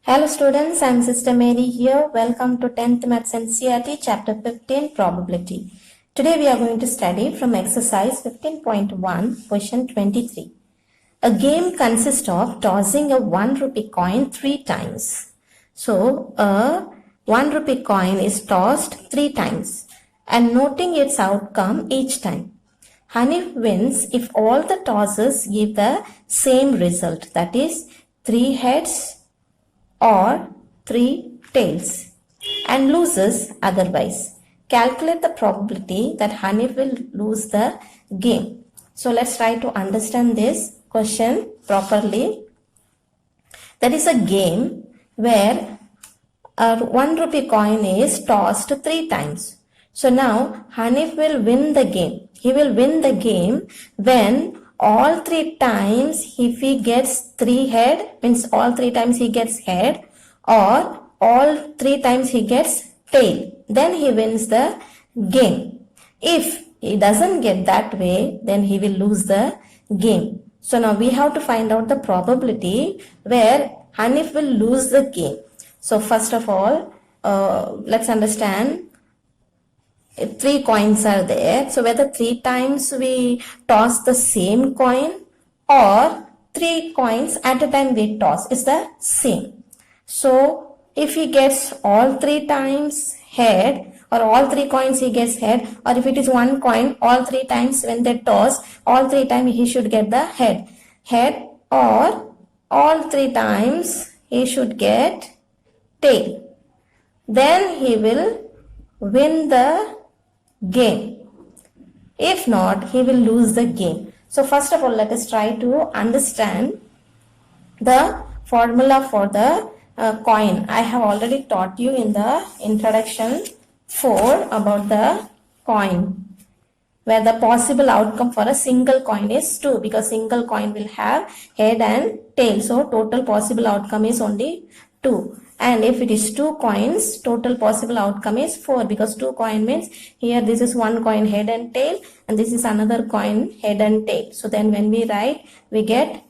Hello students, I am Sister Mary here. Welcome to 10th Maths NCERT Chapter 15 Probability. Today we are going to study from exercise 15.1 question 23. A game consists of tossing a 1 rupee coin 3 times. So a 1 rupee coin is tossed 3 times and noting its outcome each time. Hanif wins if all the tosses give the same result, that is 3 heads or 3 tails, and loses otherwise. Calculate the probability that Hanif will lose the game. So let's try to understand this question properly. That is a game where a 1 rupee coin is tossed 3 times. So now Hanif will win the game. He will win the game when all 3 times if he gets 3 head, means all 3 times he gets head, or all 3 times he gets tail, then he wins the game. If he doesn't get that way, then he will lose the game. So now we have to find out the probability where Hanif will lose the game. So first of all, let's understand 3 coins are there. So whether 3 times we toss the same coin or 3 coins at a time we toss is the same. So if he gets all 3 times head, or all 3 coins he gets head, or if it is 1 coin, all 3 times when they toss, all 3 times he should get the head, or all 3 times he should get tail. Then he will win the game. If not, he will lose the game. So first of all, let us try to understand the formula for the coin. I have already taught you in the introduction 4 about the coin, where the possible outcome for a single coin is 2, because single coin will have head and tail. So total possible outcome is only 2. And if it is 2 coins, total possible outcome is 4, because 2 coin means here this is 1 coin head and tail, and this is another coin head and tail. So then when we write, we get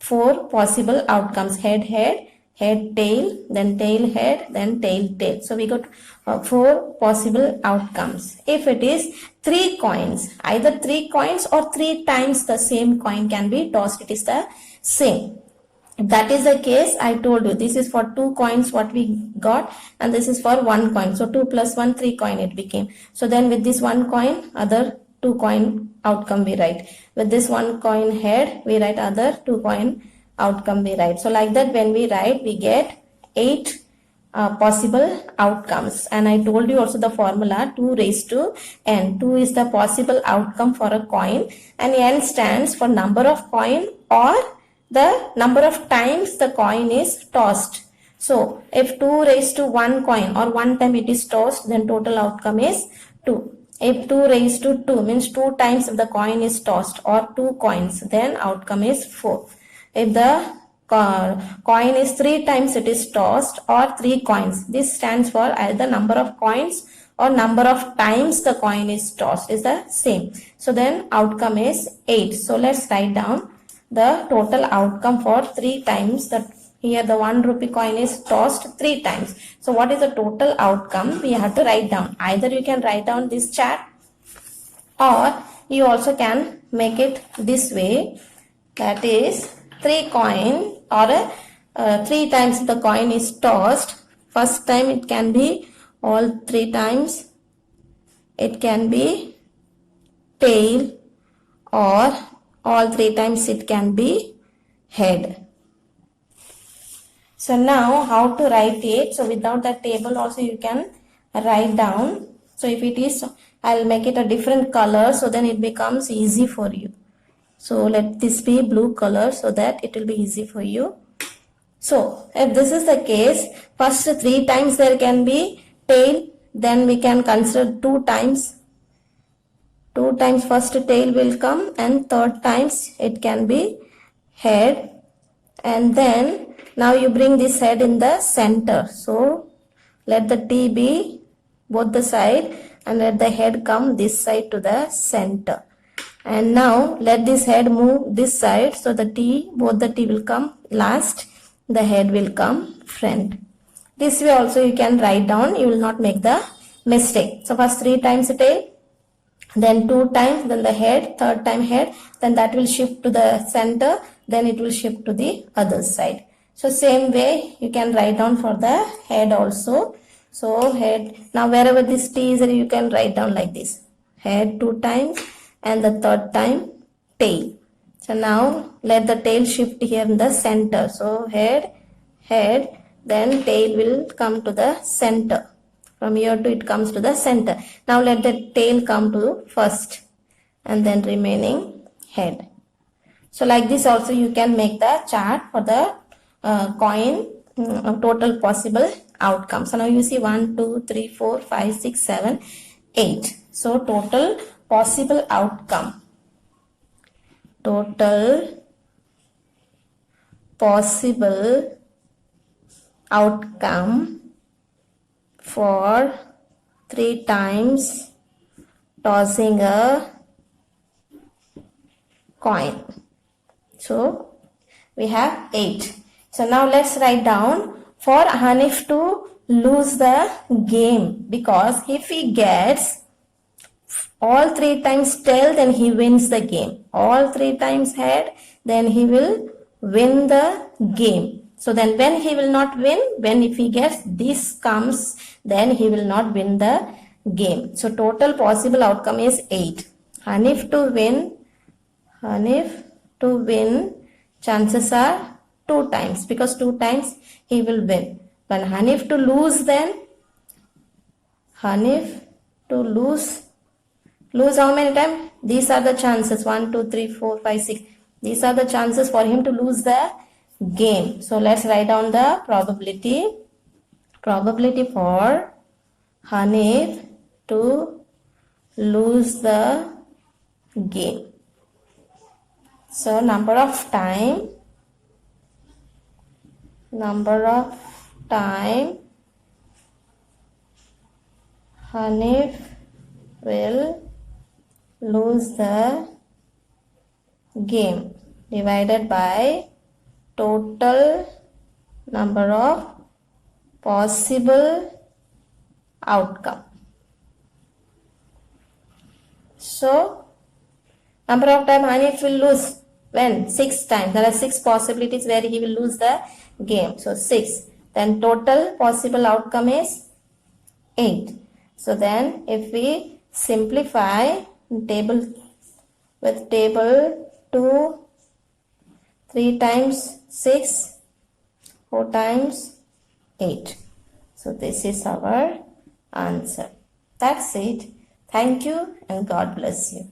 4 possible outcomes: head, tail, then tail, head, then tail, tail. So we got 4 possible outcomes. If it is 3 coins, either 3 coins or 3 times the same coin can be tossed, it is the same. If that is the case, I told you this is for 2 coins what we got, and this is for 1 coin. So 2 plus 1, 3 coin it became. So then with this 1 coin, other 2 coin outcome we write. With this 1 coin head, we write other 2 coin outcome we write. So like that when we write, we get 8 possible outcomes. And I told you also the formula 2 raised to n. 2 is the possible outcome for a coin, and n stands for number of coin or the number of times the coin is tossed. So if 2 raised to 1 coin or 1 time it is tossed, then total outcome is 2. If 2 raised to 2 means 2 times the coin is tossed, or 2 coins, then outcome is 4. If the coin is 3 times it is tossed, or 3 coins, this stands for either number of coins or number of times the coin is tossed is the same. So then outcome is 8. So let's write down the total outcome for 3 times. That here the 1 rupee coin is tossed 3 times. So what is the total outcome? We have to write down. Either you can write down this chart, or you also can make it this way. That is 3 coin, or 3 times the coin is tossed. First time it can be all 3 times. It can be tail, or all 3 times it can be head. So now how to write it? So without that table also you can write down. So if it is, I'll make it a different color, so then it becomes easy for you. So let this be blue color so that it will be easy for you. So if this is the case, first 3 times there can be tail, then we can consider 2 times. 2 times first tail will come, and 3rd times it can be head. And then now you bring this head in the center. So let the T be both the side, and let the head come this side to the center. And now let this head move this side, so the T, both the T will come last, the head will come friend. This way also you can write down, you will not make the mistake. So first 3 times tail, then 2 times, then the head, third time head, then that will shift to the center, then it will shift to the other side. So same way you can write down for the head also. So head, now wherever this T is, you can write down like this. Head 2 times and the third time tail. So now let the tail shift here in the center. So head, then tail will come to the center. From here to it comes to the center. Now let the tail come to first and then remaining head. So like this also you can make the chart for the coin total possible outcome. So now you see 1, 2, 3, 4, 5, 6, 7, 8. So total possible outcome. Total possible outcome for 3 times tossing a coin. So we have 8. So now let's write down for Hanif to lose the game, because if he gets all 3 times tail, then he wins the game. All 3 times head, then he will win the game. So then when he will not win, when if he gets this comes, then he will not win the game. So total possible outcome is 8. Hanif to win, chances are 2 times, because 2 times he will win. But Hanif to lose, then Hanif to lose how many times? These are the chances, 1, 2, 3, 4, 5, 6. These are the chances for him to lose the game. So let's write down the probability for Hanif to lose the game. So number of time Hanif will lose the game divided by total number of possible outcome. So number of time Hanif will lose, when? 6 times. There are 6 possibilities where he will lose the game. So 6. Then total possible outcome is 8. So then if we simplify table 2, 3 times 6, 4 times 8. So this is our answer. That's it. Thank you and God bless you.